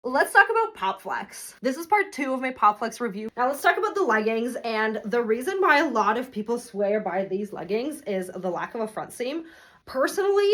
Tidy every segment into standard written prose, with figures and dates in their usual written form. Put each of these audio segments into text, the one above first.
Let's talk about Pop Flex. This is part 2 of my Pop Flex review. Now let's talk about the leggings, and the reason why a lot of people swear by these leggings is the lack of a front seam. Personally,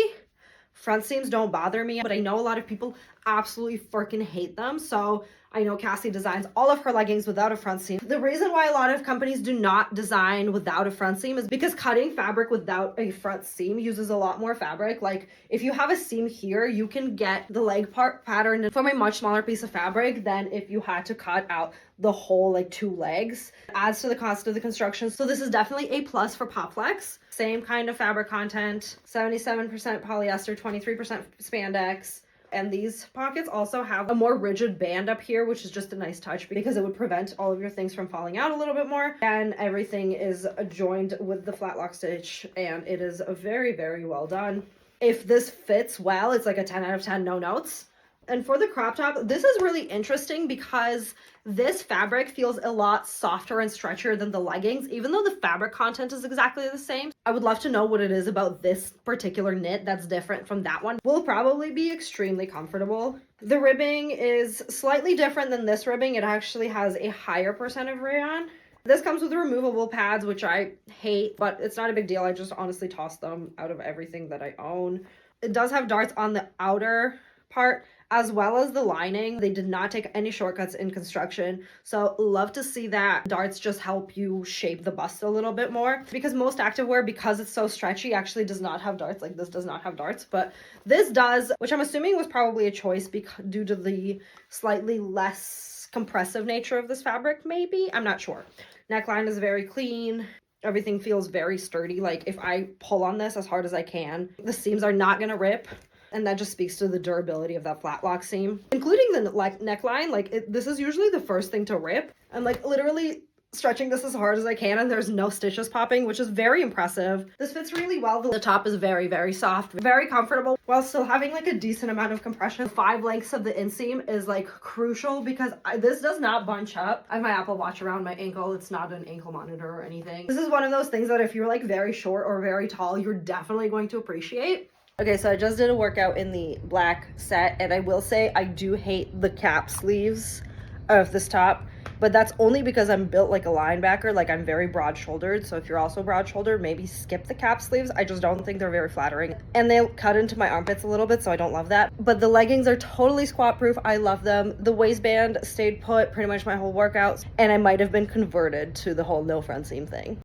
front seams don't bother me, but I know a lot of people absolutely freaking hate them. So I know Cassie designs all of her leggings without a front seam. The reason why a lot of companies do not design without a front seam is because cutting fabric without a front seam uses a lot more fabric. Like if you have a seam here, you can get the leg part patterned from a much smaller piece of fabric than if you had to cut out the whole like 2 legs. It adds to the cost of the construction. So this is definitely a plus for Pop Flex. Same kind of fabric content, 77% polyester, 23% spandex. And these pockets also have a more rigid band up here, which is just a nice touch because it would prevent all of your things from falling out a little bit more. And everything is joined with the flat lock stitch, and it is very, very well done. If this fits well, it's like a 10 out of 10, no notes. And for the crop top, this is really interesting because this fabric feels a lot softer and stretchier than the leggings, even though the fabric content is exactly the same. I would love to know what it is about this particular knit that's different from that one. Will probably be extremely comfortable. The ribbing is slightly different than this ribbing. It actually has a higher percent of rayon. This comes with removable pads, which I hate, but it's not a big deal. I just honestly toss them out of everything that I own. It does have darts on the outer part as well as the lining. They did not take any shortcuts in construction, so love to see that. Darts just help you shape the bust a little bit more, because most activewear, because it's so stretchy, actually does not have darts. Like this does not have darts, but this does, which I'm assuming was probably a choice due to the slightly less compressive nature of this fabric, maybe. I'm not sure. Neckline is very clean. Everything feels very sturdy. Like if I pull on this as hard as I can, the seams are not gonna rip. And that just speaks to the durability of that flat lock seam, including the neckline. Like this is usually the first thing to rip. I'm like literally stretching this as hard as I can, and there's no stitches popping, which is very impressive. This fits really well. The top is very, very soft, very comfortable, while still having like a decent amount of compression. 5 lengths of the inseam is like crucial because this does not bunch up. I have my Apple Watch around my ankle. It's not an ankle monitor or anything. This is one of those things that if you're like very short or very tall, you're definitely going to appreciate. Okay, so I just did a workout in the black set, and I will say I do hate the cap sleeves of this top, but that's only because I'm built like a linebacker. Like I'm very broad-shouldered, so if you're also broad-shouldered, maybe skip the cap sleeves. I just don't think they're very flattering, and they cut into my armpits a little bit, so I don't love that. But the leggings are totally squat-proof. I love them. The waistband stayed put pretty much my whole workout, and I might have been converted to the whole no front seam thing.